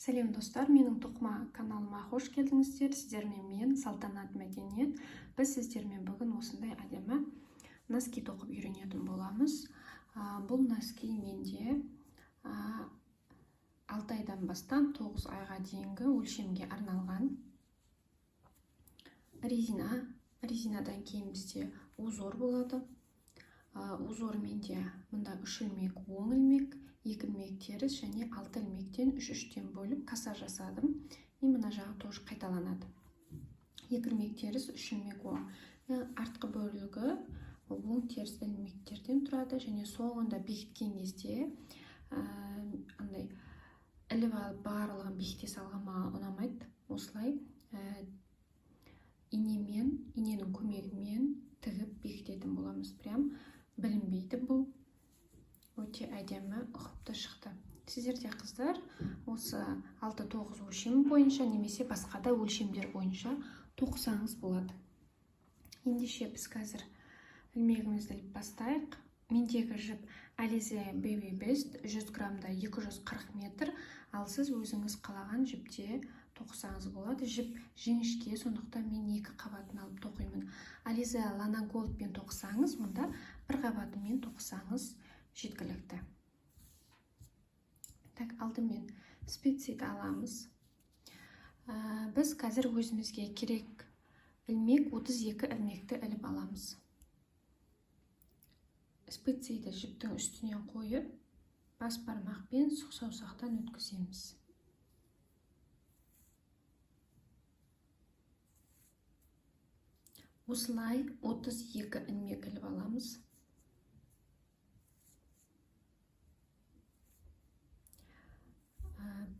Сәлем достар, менің тоқыма каналыма қош келдіңіздер. Сіздермен мен Салтанат Мәдениет. Біз сіздермен бүгін осындай әдемі носки тоқып үйренетін боламыз. Бұл носки менде 6 айдан бастап 9 айға дейінгі өлшемге арналған резинадан кейін бізде узор болады. Узор менде мында 3 ілмек оң ілмек, 2 ілмек теріс және 6 ілмектен 3-3-тен бөліп каса жасадым. Мына жағы тоже қайталанады. 2 ілмек теріс, 3 ілмек оң. Артқы бөлігі оң теріс ілмектерден тұрады және соңында бекіткен кезде андай іліп алып барлығын бекіте салған маған ұнамайды. Осылай иненің көмегімен тігіп бекітетін боламыз. Прям білінбейді, бұл өте әдемі ұқыпты шықты. Сіздерде қыздар осы 6-9 өлшемі бойынша немесе басқа да өлшемдер бойынша тоқысаңыз болады. Ендеше біз қазір ілмегімізді іліп бастайық. Мендегі жіп Alize Baby Best 100 граммда 240 метр, ал сіз өзіңіз қалаған жіпте тоқысаңыз болады. Жіп жіңішке, сондықтан мен 2 қабатын алып тоқимын. Alize Lana Gold пен тоқысаңыз, онда 1 қабатымен тоқысаңыз жеткілікті. Так, алдымен специяды аламыз. Біз қазір өзімізге керек ілмек 32 ілмекті іліп аламыз. Специяды жіптің үстінен қойып, бас бармақпен сұқ саусақтан өткіземіз. Осылай 32 ілмек іліп аламыз.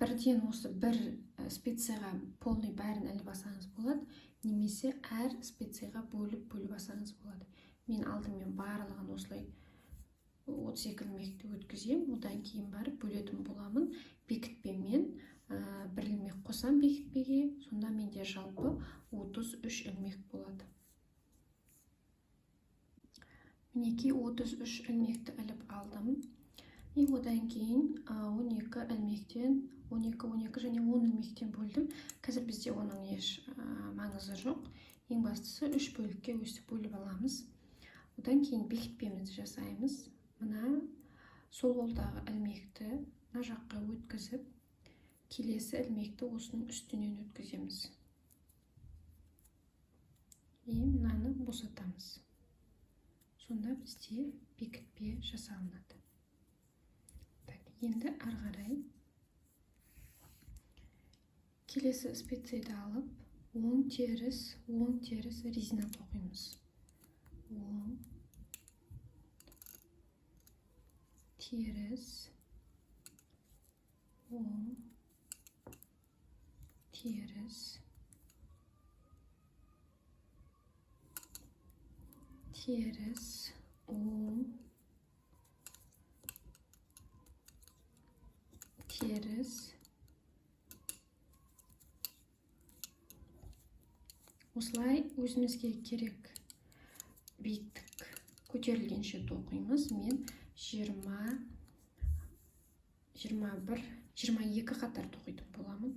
Бірден осы бір специяға полный бәрін іліп алсаңыз болады, немесе әр специяға бөліп алсаңыз болады. Мен алдымен барлығын осылай 32 ілмекті өткізем, одан кейін барып бөлетін боламын. Бекітпемен бір ілмек қосам бекітпеге, сонда менде жалпы 33 ілмек болады. Мінекей 33 ілмекті іліп алдым. Одан кейін 12 ілмектен 12 және 10 ілмектен бөлдім. Қазір бізде оның еш маңызы жоқ. Ең бастысы 3 бөлікке өстіп бөліп аламыз. Одан кейін бекітпемізді жасаймыз. Мына сол қолдағы ілмекті мына жаққа өткізіп, келесі ілмекті осының үстінен өткіземіз. Мынаны босатамыз. Сонда бізде бекітпе жасалынады. Енді ары қарай келесі специяды алып, оң теріс резина тоқимыз. Оң, теріс, оң, теріс, теріс, оң, теріс. Осылай өзімізге керек биіктік көтерілгенше тоқимыз. Мен 22 қатар тоқитын боламын.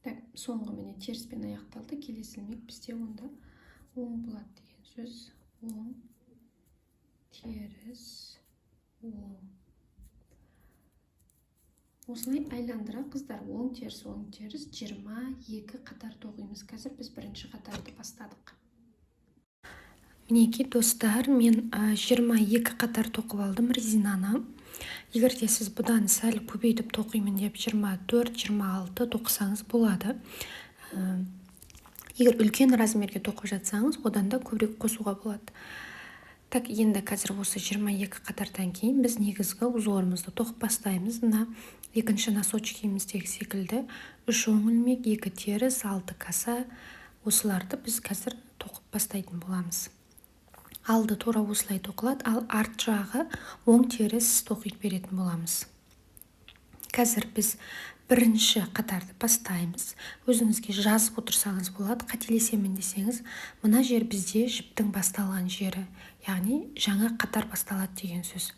Так, соңғы міне теріспен аяқталды. Келесі ілмек бізде онда оң болады деген сөз. Оң, теріс, оң. Осылай айландыра қыздар, оң теріс 22 қатар тоқимыз. Қазір біз бірінші қатарды бастадық. Мінекей достар, мен 22 қатар тоқып алдым резинаны. Егер де сіз бұдан сәл көбейтіп тоқимын деп 24-26 тоқысаңыз болады. Егер үлкен размерге тоқып жатсаңыз, одан да көбірек қосуға болады. Так, енді қазір осы 22 қатардан кейін біз негізгі узорымызды тоқып бастаймыз. Мына екінші носочкеміздегі секілді 3 оң ілмек, 2 теріс, 6 каса. Осыларды біз қазір тоқып бастайтын боламыз. Алды тура осылай тоқылады, ал арт жағы оң теріс тоқып беретін боламыз. Қазір біз бірінші қатарды бастаймыз. Өзіңізге жазып отырсаңыз болады. Қателесемін десеңіз, мына жер бізде жіптің басталған жері, яғни жаңа қатар басталады деген сөз.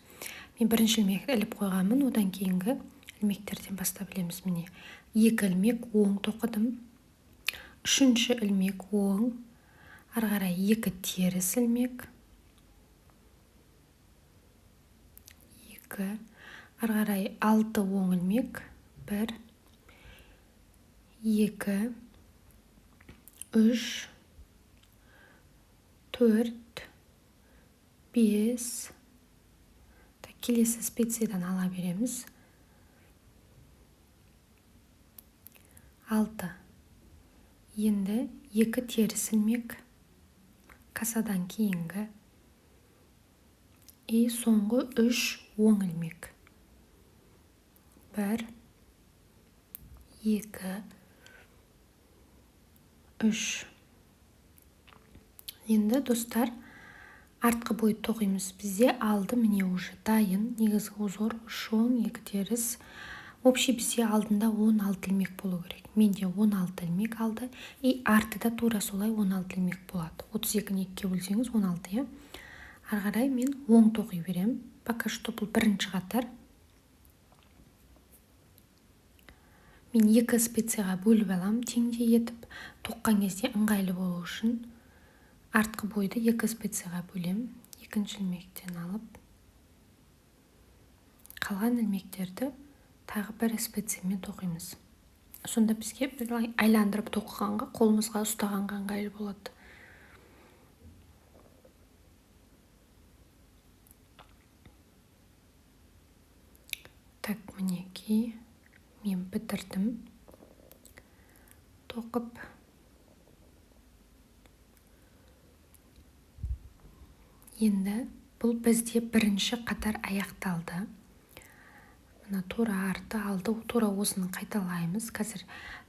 Мен бірінші ілмекті іліп қойғанмын, одан кейінгі ілмектерден бастап білеміз. Міне 2 ілмек оң тоқыдым, 3-ші ілмек оң, ары қарай 2 теріс ілмек, 2, ары қарай 6 оң ілмек, 1, 2, 3, 4, 5, келесі специядан ала береміз. 6. Енді 2 теріс ілмек, касадан кейінгі, соңғы 3 оң ілмек. 1, 2, 3. Енді достар, артқы бойды тоқимыз. Бізде алды міне уже дайын. Негізгі узор 3 оң, 2 теріс. Общий бізде алдында 16 ілмек болу керек. Менде 16 ілмек алды. Артыда тура солай 16 ілмек болады. 32-ні 2-ге бөлсеңіз 16, Ары қарай мен оң тоқи берем. Пока что бұл бірінші қатар. Мен 2 специяға бөліп алам, теңдей етіп, тоққан кезде ыңғайлы болу үшін. Артқы бойды 2 специяға бөлем, 2-ші ілмектен алып, қалған ілмектерді тағы бір специямен тоқимыз. Сонда бізге айландырып тоқығанға, қолымызға ұстағанға ыңғайлы болады. Так, мінекей, мен бітірдім. Тоқып, енді бұл бізде бірінші қатар аяқталды. Мына тура арты алды, тура осыны қайталаймыз. Қазір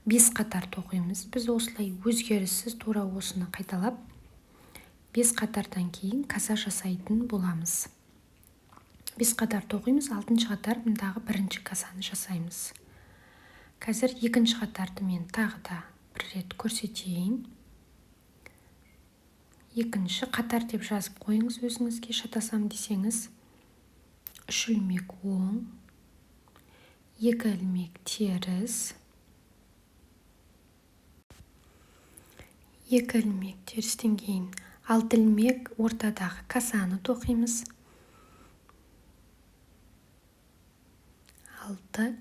5 қатар тоқимыз. Біз осылай өзгеріссіз тура осыны қайталап, 5 қатардан кейін каса жасайтын боламыз. 5 қатар тоқимыз, 6-шы қатар мұндағы бірінші касаны жасаймыз. Қазір 2-ші қатарды мен тағы да бір рет көрсетейін. 2-ші қатар деп жазып қойыңыз өзіңізге, шатасам десеңіз. 3 ілмек оң, 2 ілмек теріс, 2 ілмек терістен кейін 6 ілмек ортадағы касаны тоқимыз. 6,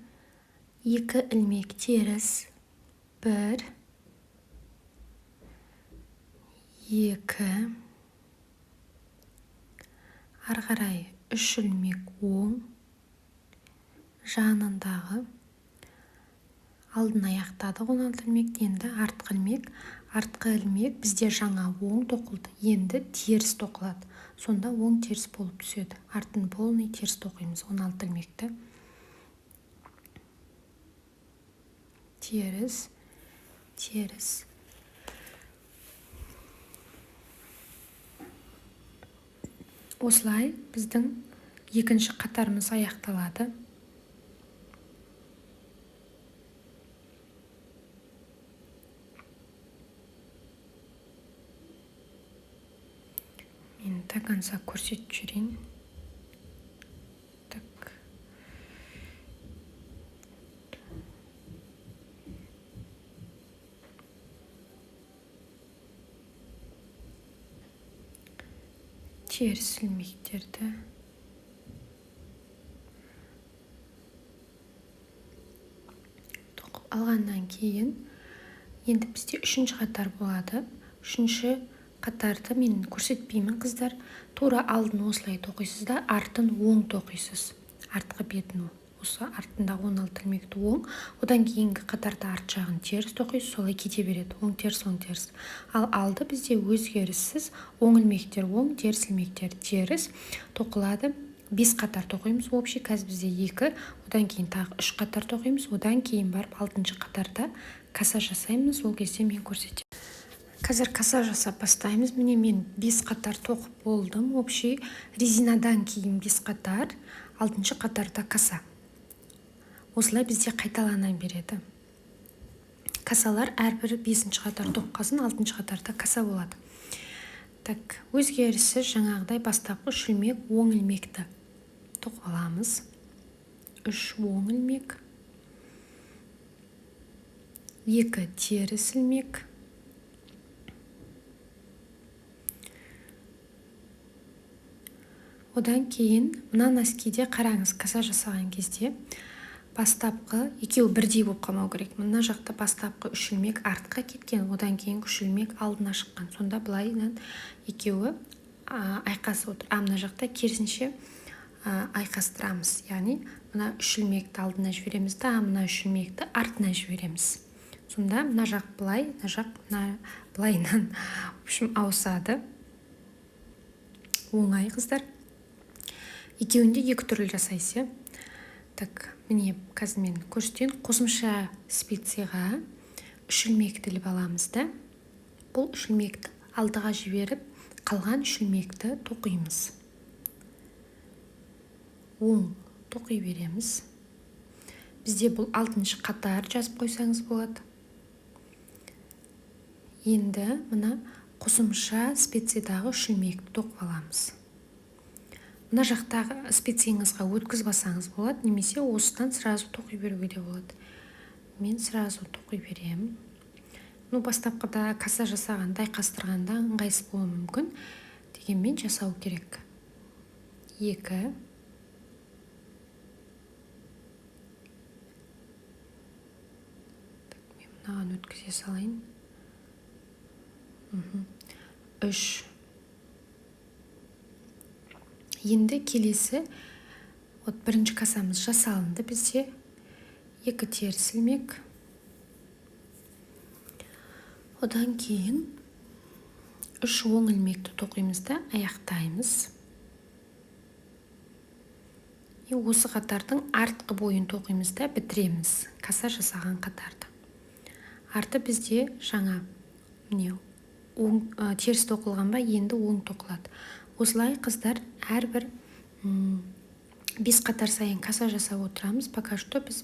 2 ілмек теріс, 1, 2, ары қарай 3 ілмек оң, жанындағы алдын аяқтадық 16 ілмекті, енді артқы ілмек бізде жаңа оң тоқылды, енді теріс тоқылады. Сонда оң теріс болып түседі. Артын полный теріс тоқимыз 16 ілмекті. Теріс, теріс. Осылай біздің 2-ші қатарымыз аяқталады. Мен до конца көрсетіп жүрейін. Так. Теріс ілмектерді тоқып алғаннан кейін енді бізде 3-ші қатар болады. 3-ші қатарды мен көрсетпеймін, қыздар. Тура алдын осылай тоқисыз да, артын оң тоқисыз. Артқы бетін осы артында 16 ілмекті оң, одан кейінгі қатарда арт жағын теріс тоқисыз, солай кете береді. Оң теріс, оң теріс. Ал алды бізде өзгеріссіз, оң ілмектер оң, теріс ілмектер теріс тоқылады. 5 қатар тоқимыз. Общий қазір бізде 2, одан кейін тағы 3 қатар тоқимыз. Одан кейін барып 6-шы қатарда каса жасаймыз. Ол кезде мен көрсетемін. Қазір каса жасап бастаймыз. Міне мен 5 қатар тоқып болдым. Общий резинадан кейін 5 қатар, 6-шы қатарда каса. Осылай бізде қайталана береді. Касалар әрбірі 5-ші қатар тоққасын, 6-шы қатарда каса болады. Так, өзгеріссіз жаңағыдай бастапқы 3 ілмек оң ілмекті тоқып аламыз. 3 оң ілмек, 2 теріс ілмек, одан кейін мына носкиде қараңыз, каса жасаған кезде бастапқы екеуі бірдей болып қалмау керек. Мына жақта бастапқы 3 ілмек артқа кеткен, одан кейін 3 ілмек алдына шыққан. Сонда былайынан екеуі айқасып отыр. Мына жақта керісінше айқастырамыз. Яғни мына 3 ілмекті алдына жібереміз да, мына 3 ілмекті артына жібереміз. Сонда мына жақ былай, мына жақ былайынан ауысады. Оңай, қыздар. Екеуінде екі түрлі жасайсы. Так, міне қазір мен көрсетейін. Қосымша спицияға 3 ілмекті іліп аламыз да. Бұл 3 ілмекті алдыға жіберіп, қалған 3 ілмекті тоқимыз. Оң тоқи береміз. Бізде бұл 6-шы қатар жазып қойсаңыз болады. Енді мына қосымша специядағы 3 ілмекті тоқып аламыз. Мына жақтағы специяңызға өткіз басаңыз болады, немесе осыдан сразу тоқи беруге де болады. Мен сразу тоқи берем. Бастапқыда каса жасағанда, айқастырғанда ыңғайсыз болуы мүмкін. Дегенмен жасау керек. 2. Мен мынаған өткізе салайын. 3. Енді келесі, бірінші касамыз жасалынды бізде. 2 теріс ілмек. Одан кейін 3 оң ілмекті тоқимыз да аяқтаймыз. Осы қатардың артқы бойын тоқимыз да бітіреміз. Каса жасаған қатарды. Арты бізде жаңа теріс тоқылған ба, енді оң тоқылады. Осылай қыздар әрбір 5 қатар сайын каса жасап отырамыз. Пока что біз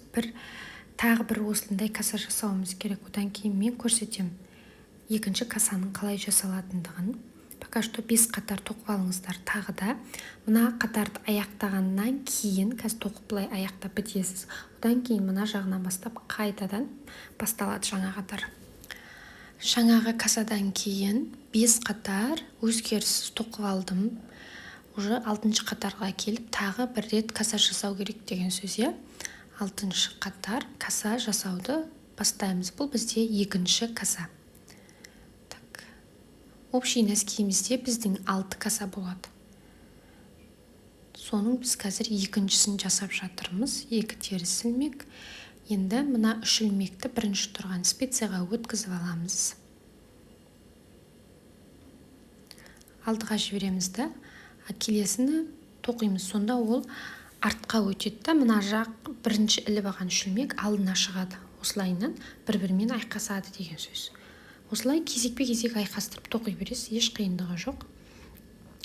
тағы бір осындай каса жасауымыз керек. Одан кейін мен көрсетем екінші касаның қалай жасалатындығын. Пока что 5 қатар тоқып алыңыздар. Тағы да мына қатарды аяқтағаннан кейін қазір тоқып былай аяқтап бітесіз. Одан кейін мына жағынан бастап қайтадан басталады жаңа қатар. Жаңағы касадан кейін 5 қатар өзгеріссіз тоқып алдым. Уже 6-шы қатарға келіп тағы бір рет каса жасау керек деген сөз. 6-шы қатар каса жасауды бастаймыз. Бұл бізде 2-ші каса. Так. Общий носкиімізде біздің 6 каса болады. Соның біз қазір 2-шісін жасап жатырмыз. 2 теріс ілмек. Енді мына 3 ілмекті бірінші тұрған специяға өткізіп аламыз. Алдыға жібереміз да, келесіні тоқимыз. Сонда ол артқа өтеді. Мына жақ бірінші іліп алған 3 ілмек алдына шығады. Осылайынан бір-бірімен айқасады деген сөз. Осылай кезекпе-кезек айқастырып тоқи бересіз, еш қиындығы жоқ.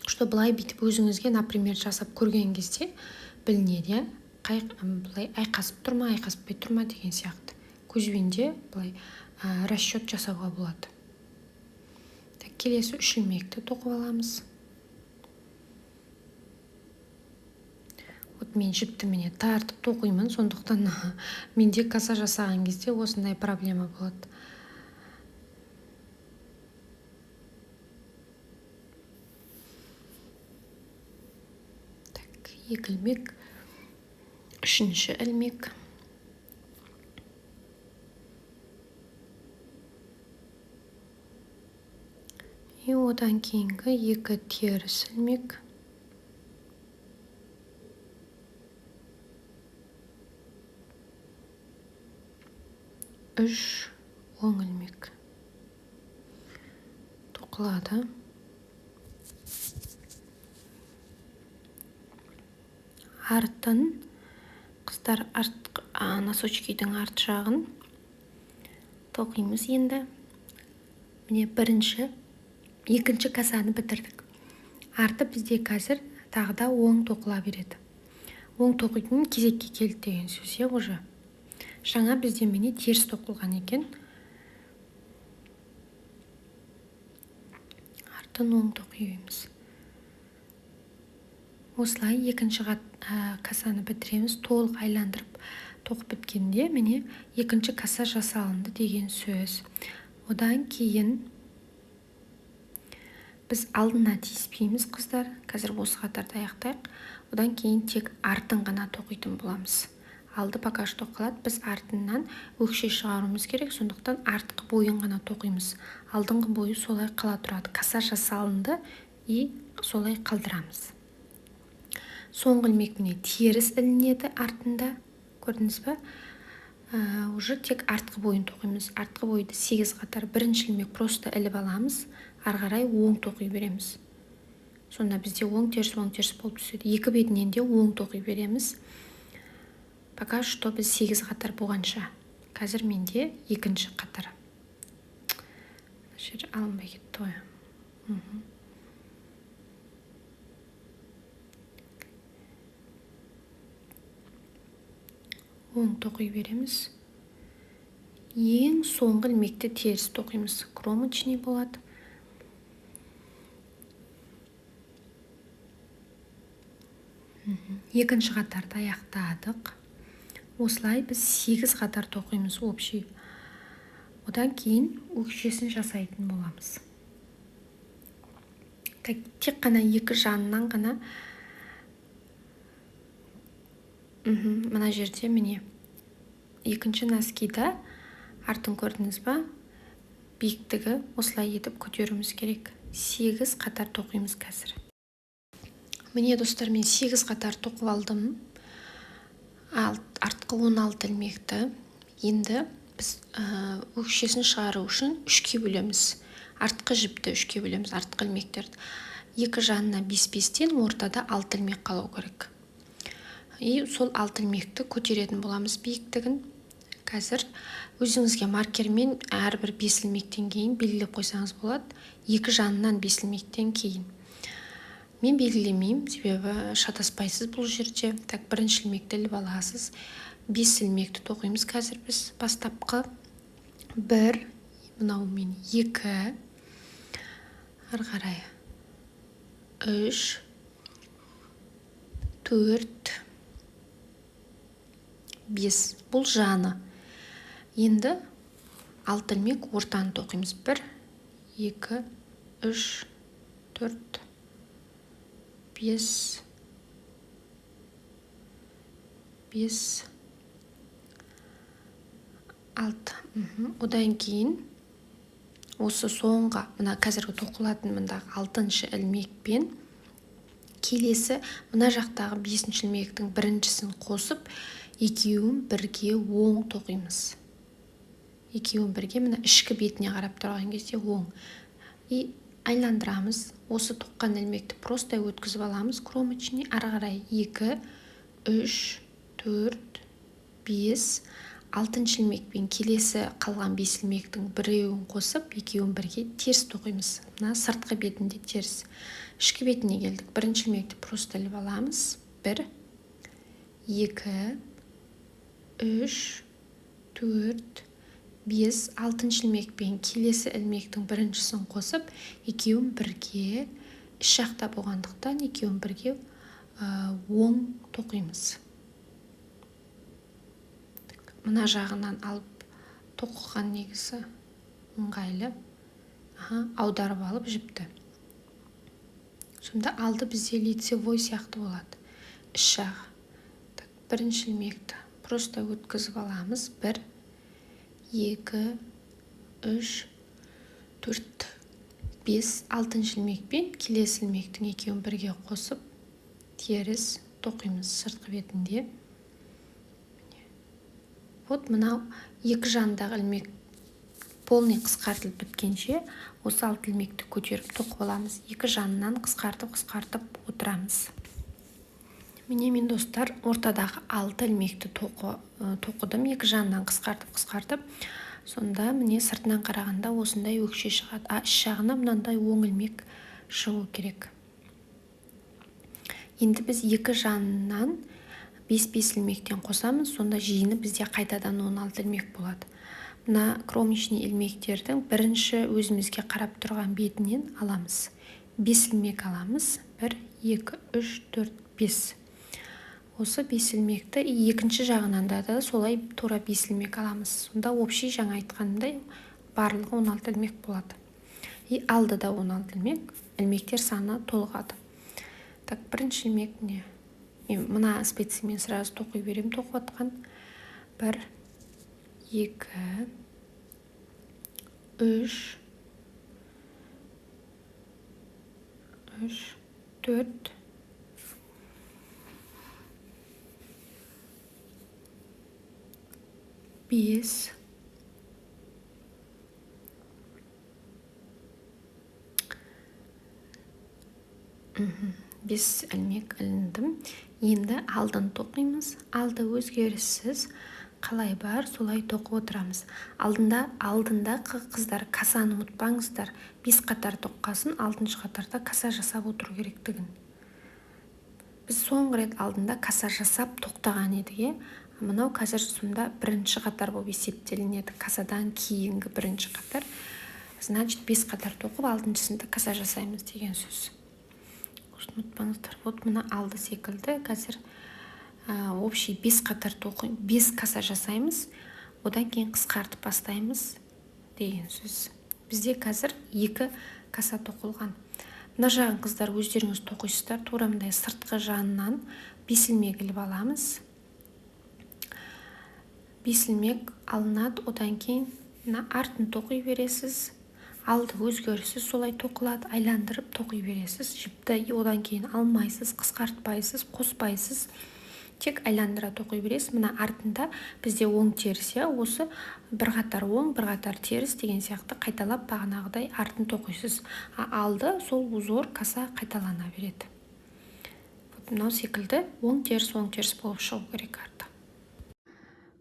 Что былай бүйтіп өзіңізге, например, жасап көрген кезде білінеді. Былай айқасып тұрма, айқаспай тұрма деген сияқты. Көзбен де былай расчет жасауға болады. Келесі 3 ілмекті тоқып аламыз. Мен жіпті тартып тоқимын, сондықтан менде каса жасаған кезде осындай проблема болады. Так, 2 ілмек, 3-ші ілмек. Одан кейінгі 2 теріс ілмек. 3 оң ілмек. Тоқылады. Артын, қыздар носочкидің арт жағын тоқимыз енді. Міне бірінші, екінші касаны бітірдік. Арты бізде қазір тағы да оң тоқыла береді. Оң тоқитын кезекке келді деген сөз уже. Жаңа бізде міне теріс тоқылған екен. Артын оң тоқимыз. Осылай екінші касаны бітіреміз. Толық айландырып тоқып біткенде міне екінші каса жасалынды деген сөз. Одан кейін біз алдына тиіспейміз қыздар. Қазір осы қатарды аяқтайық. Одан кейін тек артын ғана тоқитын боламыз. Алды пока что қалады. Біз артынан өкше шығаруымыз керек. Сондықтан артқы бойын ғана тоқимыз. Алдыңғы бойы солай қала тұрады. Каса жасалынды и солай қалдырамыз. Соңғы ілмек міне теріс ілінеді артында. Көрдіңіз бе? Уже тек артқы бойын тоқимыз. Артқы бойды 8 қатар бірінші ілмек просто іліп аламыз. Ары қарай оң тоқи береміз. Сонда бізде оң теріс болып түседі. Екі бетінен де оң тоқи береміз. Пока что біз 8 қатар болғанша. Қазір менде екінші қатар. Жер алынбай кетті ғой. Оң тоқи береміз. Ең соңғы ілмекті теріс тоқимыз. Кромочный болады. Екінші қатарды аяқтадық. Осылай біз 8 қатар тоқимыз общий. Одан кейін өкшесін жасайтын боламыз. Тек қана екі жанынан ғана мына жерде міне екінші носкида артын көрдіңіз ба? Биіктігі осылай етіп көтеруіміз керек. 8 қатар тоқимыз қазір. Міне достар, мен 8 қатар тоқып алдым. Артқы 16 ілмекті. Енді біз өкшесін шығару үшін 3-ке бөлеміз. Артқы жіпті 3-ке бөлеміз, артқы ілмектерді. Екі жанына 5-5-тен ортада 6 ілмек қалу керек. И сол 6 ілмекті көтеретін боламыз биіктігін. Қазір өзіңізге маркермен әрбір 5 ілмектен кейін белгілеп қойсаңыз болады. Екі жанынан 5 ілмектен кейін. Мен белгілемеймін, себебі шатаспайсыз бұл жерде. Так, бірінші ілмекті іліп аласыз. 5 ілмекті тоқимыз қазір біз. Бастапқы 1, мынау мен 2, ары қарай 3, 4, 5. Бұл жаны. Енді 6 ілмек ортаны тоқимыз. 1, 2, 3, 4, 5, 6. Одан кейін осы соңғы, мына қазіргі тоқылатын мындағы 6-шы ілмекпен келесі мына жақтағы 5-ші ілмектің біріншісін қосып, екеуін бірге оң тоқимыз. Екеуін бірге мына ішкі бетіне қарап тұрған кезде оң. И айландырамыз. Осы тоққан ілмекті просто өткізіп аламыз. Кромочный ары қарай 2, 3, 4, 5, 6-шы ілмекпен келесі қалған 5 ілмектің біреуін қосып, екеуін бірге теріс тоқимыз. Мына сыртқы бетінде теріс. Ішкі бетіне келдік. Бірінші ілмекті просто іліп аламыз. 1, 2, 3, 4, 5, 6-шы ілмекпен келесі ілмектің біріншісін қосып, екеуін бірге іш жақта болғандықтан екеуін бірге оң тоқимыз. Мына жағынан алып тоқыған негізі ыңғайлы. Аударып алып жіпті. Сонда алды бізде лицевой сияқты болады. Іш жағы. Бірінші ілмекті просто өткізіп аламыз. 1, 2, 3, 4, 5, 6-шы ілмекпен келесі ілмектің екеуін бірге қосып, теріс тоқимыз сыртқы бетінде. Вот мынау екі жандағы ілмек полный қысқартылып біткенше, осы 6 ілмекті көтеріп тоқып аламыз. Екі жанынан қысқартып отырамыз. Міне мен достар, ортадағы 6 ілмекті тоқыдым. Екі жанынан қысқартып. Сонда міне сыртынан қарағанда осындай өкше шығады. Іш жағына мынандай оң ілмек шығу керек. Енді біз екі жанынан 5-5 ілмектен қосамыз. Сонда жиыны бізде қайтадан 16 ілмек болады. Мына кромочный ілмектердің бірінші өзімізге қарап тұрған бетінен аламыз. 5 ілмек аламыз. 1 2 3 4 5. Осы 5 ілмекті екінші жағынан да солай тура 5 ілмек аламыз. Сонда общий жаңа айтқанымдай барлығы 16 ілмек болады. Алдыда 16 ілмек, ілмектер саны толғады. Так, бірінші ілмек не? Мен мына специямен сразу тоқи берем, тоқып атқан. 1 2 3 4 5 5 ілмек іліндім. Енді алдын тоқимыз. Алды өзгеріссіз қалай бар, солай тоқып отырамыз. Алдында қыздар касаны ұмытпаңыздар. 5 қатар тоққасын, 6-шы қатарда каса жасап отыру керектігін. Біз соңғы рет алдында каса жасап тоқтаған едік. Мынау қазір сонда бірінші қатар болып есептелінеді. Касадан кейінгі бірінші қатар. Значит, 5 қатар тоқып, 6-шысында каса жасаймыз деген сөз. Ұмытпаңыздар. Вот мына алды секілді. Қазір общий 5 қатар тоқып, 5 каса жасаймыз. Одан кейін қысқартып бастаймыз деген сөз. Бізде қазір 2 каса тоқылған. Мына жағын қыздар өздеріңіз тоқисыздар. Турамдай сыртқы жанынан 5 ілмек іліп аламыз. 5 ілмек алынады. Одан кейін артын тоқи бересіз. Алды өзгеріссіз солай тоқылады. Айландырып тоқи бересіз. Жіпті одан кейін алмайсыз, қысқартпайсыз, қоспайсыз. Тек айландыра тоқи бересіз. Мына артында бізде оң теріс, осы бір қатар оң, бір қатар теріс деген сияқты қайталап бағанағыдай артын тоқисыз. Алды сол узор каса қайталана береді. Мынау секілді оң теріс болып шығу керек арты.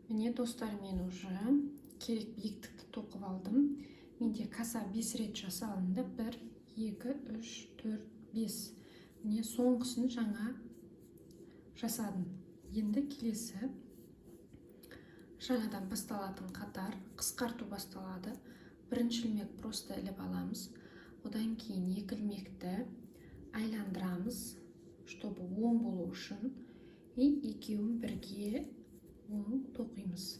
Міне достар, мен уже керек биіктікті тоқып алдым. Менде каса 5 рет жасалынды. 1 2 3 4 5. Міне соңғысын жаңа жасадым. Енді келесі жаңадан басталатын қатар қысқарту басталады. Бірінші ілмек просто іліп аламыз. Одан кейін 2 ілмекті айландырамыз, чтобы оң болу үшін. Екеуін бірге оң тоқимыз.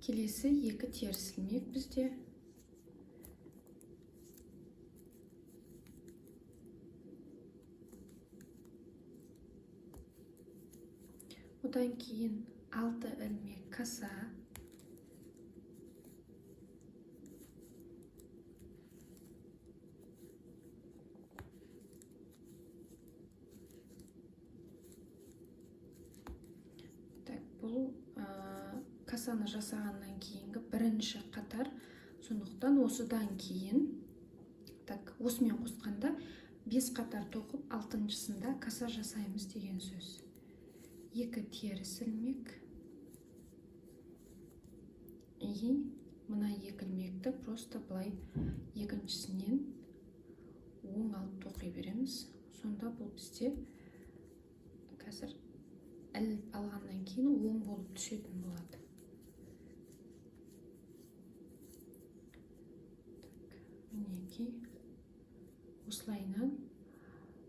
Келесі 2 теріс ілмек бізде. Одан кейін 6 ілмек каса. Так, бұл касаны жасағаннан кейінгі бірінші қатар. Сондықтан осыдан кейін, так, осымен қосқанда 5 қатар тоқып, 6-шысында каса жасаймыз деген сөз. 2 теріс ілмек. Мына 2 ілмекті просто былай екіншісінен оң алып тоқи береміз. Сонда бұл бізде қазір іліп алғаннан кейін оң болып түсетін болады. Мінекей осылайынан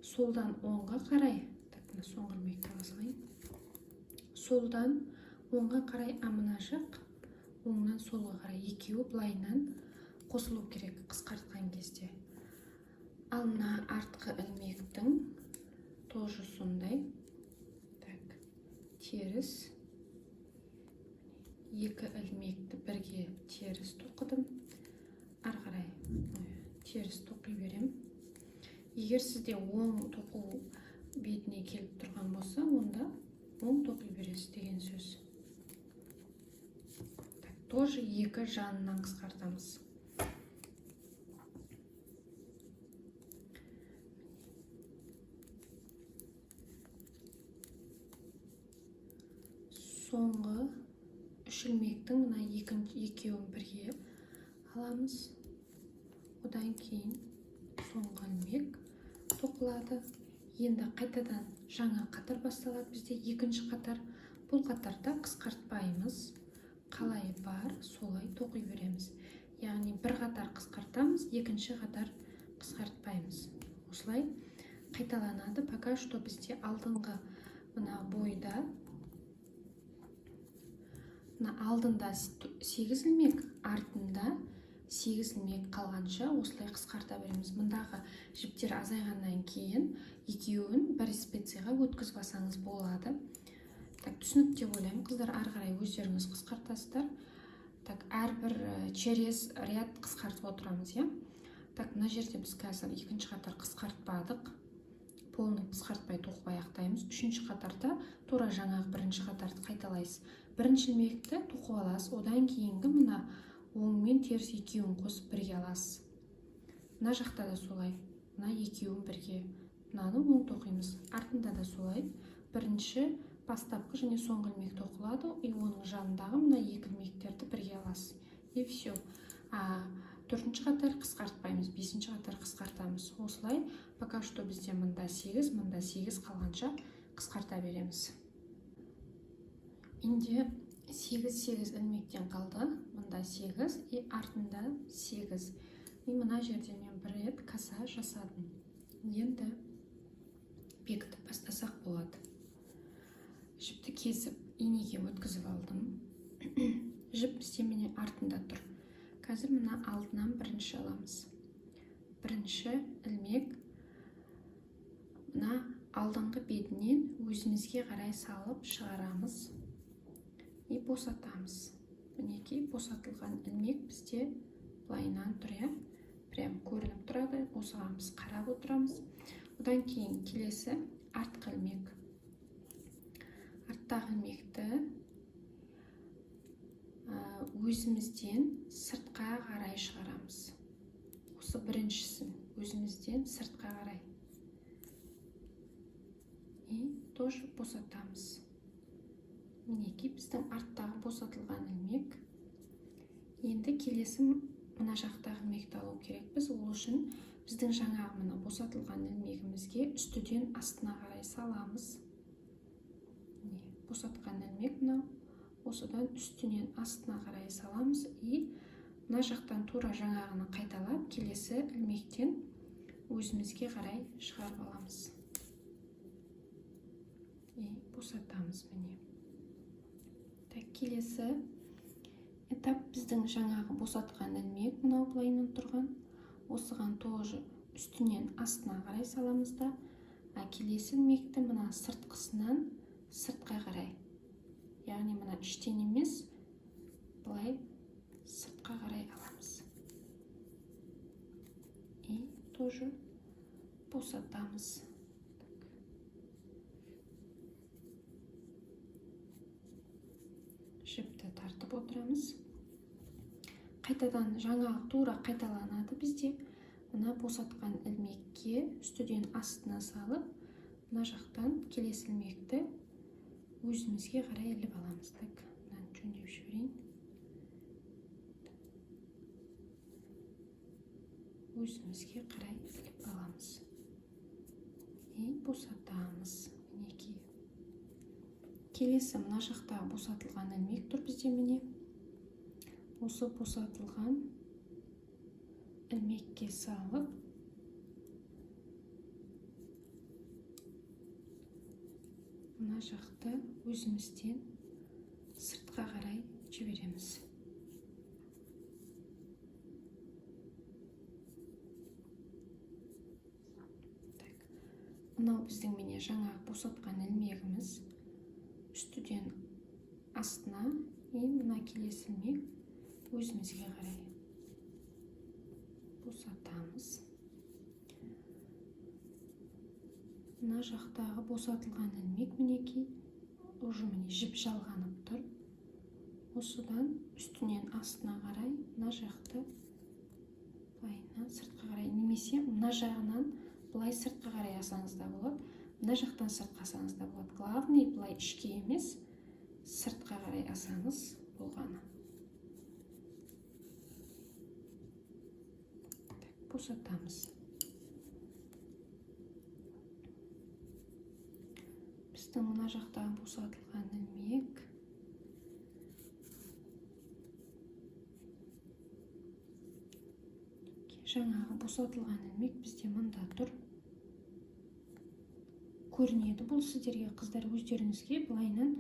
солдан оңға қарай, соңғы ілмекті басылайын. Солдан оңға қарай мына жақ, оңнан солға қарай екеуі былайынан қосылу керек қысқартқан кезде. Ал мына артқы ілмектің тоже сондай. Так, теріс. 2 ілмекті бірге теріс тоқыдым. Ары қарай теріс тоқи берем. Егер сізде оң тоқу бетіне келіп тұрған болса, онда оң тоқи бересіз деген сөз. Тоже 2 жанынан қысқартамыз. Соңғы 3 ілмектің мына екеуін бірге аламыз. Одан кейін соңғы ілмек тоқылады. Енді қайтадан жаңа қатар басталады бізде, екінші қатар. Бұл қатарда қысқартпаймыз. Қалай бар, солай тоқи береміз. яғни бір қатар қысқартамыз, екінші қатар қысқартпаймыз. Осылай қайталанады. Пока что бізде алдыңғы мына бойда, алдында 8 ілмек, артында 8 ілмек қалғанша осылай қысқарта береміз. Мұндағы жіптер азайғаннан кейін екеуін бір специяға өткізіп алсаңыз болады. Так, түсінікті деп ойлаймын. Қыздар, ары қарай өздеріңіз қысқартасыздар. Так, әрбір через ряд қысқартып отырамыз, иә? Так, мына жерде біз қазір екінші қатар қысқартпадық. Полный қысқартпай тоқпай аяқтаймыз. Үшінші қатарда тура жаңағы бірінші қатарды қайталайсыз. Бірінші ілмекті тоқып аласыз, одан кейінгі мына оң мен теріс екеуін қосып бірге аласыз. Мына жақта да солай. Мына екеуін бірге. Мынаны оң тоқимыз. Артында да солай. Бірінші бастапқы және соңғы ілмек тоқылады, и оның жанындағы мына екі ілмектерді бірге аласыз. И все. Төртінші қатар қысқартпаймыз, бесінші қатар қысқартамыз. Осылай, пока что бізде мында 8, мында 8 қалғанша қысқарта береміз. Енді 8 ілмектен қалды. Мында 8 и артында 8. И мына жерде мен бір рет каса жасадым. Енді бекітіп бастасақ болады. Жіпті кесіп, инеге өткізіп алдым. Жіп бізде міне артында тұр. Қазір мына алдынан бірінші аламыз. Бірінші ілмек мына алдыңғы бетінен өзімізге қарай салып шығарамыз и босатамыз. Мінекей босатылған ілмек бізде былайынан тұр, прям көрініп тұрады. Осыған біз қарап отырамыз. Одан кейін келесі артқы ілмек. Арттағы ілмекті өзімізден сыртқа қарай шығарамыз. Осы біріншісін өзімізден сыртқа қарай. И тоже босатамыз. Мінекей біздің арттағы босатылған ілмек. Енді келесі мына жақтағы ілмекті алу керек. Біз ол үшін біздің жаңағы мына босатылған ілмегімізге үстіден астына қарай саламыз. Босатқан ілмек мынау. Осыдан үстінен астына қарай саламыз и мына жақтан тура жаңағыны қайталап, келесі ілмектен өзімізге қарай шығарып аламыз. И босатамыз міне. Так, келесі этап біздің жаңағы босатқан ілмек мынау былайынан тұрған. Осыған тоже үстінен астына қарай саламыз да, келесі ілмекті мына сыртқысынан сыртқа қарай. Яғни мына іштен емес, былай сыртқа қарай аламыз. И тоже босатамыз. Жіпті тартып отырамыз. Қайтадан жаңағы тура қайталанады бізде. Мына босатқан ілмекке үстіден астына салып, мына жақтан келесі ілмекті өзімізге қарай іліп аламыз. Так, мынаны жөндеп жіберейін. Өзімізге қарай іліп аламыз. И босатамыз. Мінекей. Келесі мына жақта босатылған ілмек тұр бізде міне. Осы босатылған ілмекке салып, мына жақты өзімізден сыртқа қарай жібереміз. Так, мынау біздің міне жаңа босатқан ілмегіміз. Үстіден астына и мына келесі ілмек өзімізге қарай босатамыз. Мына жақтағы босатылған ілмек мінекей уже міне жіп жалғанып тұр. Осыдан үстінен астына қарай мына жақты былайынан сыртқа қарай, немесе мына жағынан былай сыртқа қарай асаңыз да болады, мына жақтан сыртқа асаңыз да болады. Главный былай ішке емес, сыртқа қарай асаңыз болғаны. Босатамыз. Біздің мына жақтағы босатылған ілмек жаңағы босатылған ілмек бізде мында тұр. Көрінеді бұл сіздерге, қыздар, өздеріңізге былайынан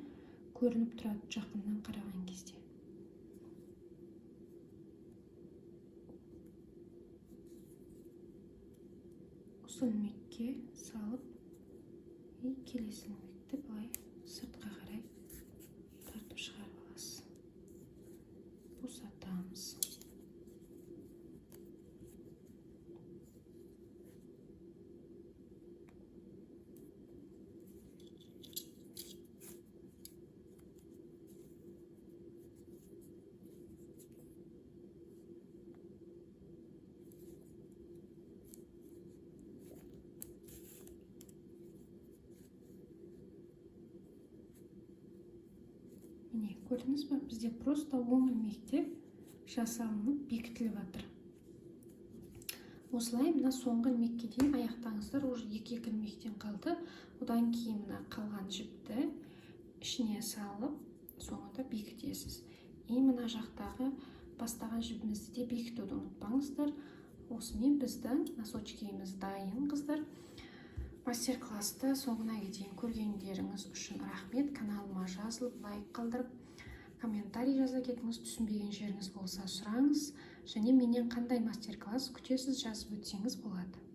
көрініп тұрады жақыннан қараған кезде. Осы ілмекке салып, келесі ілмекті былай сыртқа қарай тартып шығарып аласыз. Босатамыз. Міне, көрдіңіз бе? Бізде просто оң ілмекте жасалынып бекітіліп жатыр. Осылай мына соңғы ілмекке дейін аяқтаңыздар. Уже екі ілмектен қалды. Одан кейін мына қалған жіпті ішіне салып, соңында бекітесіз. Мына жақтағы бастаған жібімізді де бекітуді ұмытпаңыздар. Осымен біздің носочкеміз дайын, қыздар. Мастер-классты соңына дейін көргендеріңіз үшін рахмет. Каналыма жазылып, лайк қалдырып, комментарий жаза кетіңіз. Түсінбеген жеріңіз болса сұраңыз. Және менен қандай мастер-класс күтесіз, жазып өтсеңіз болады.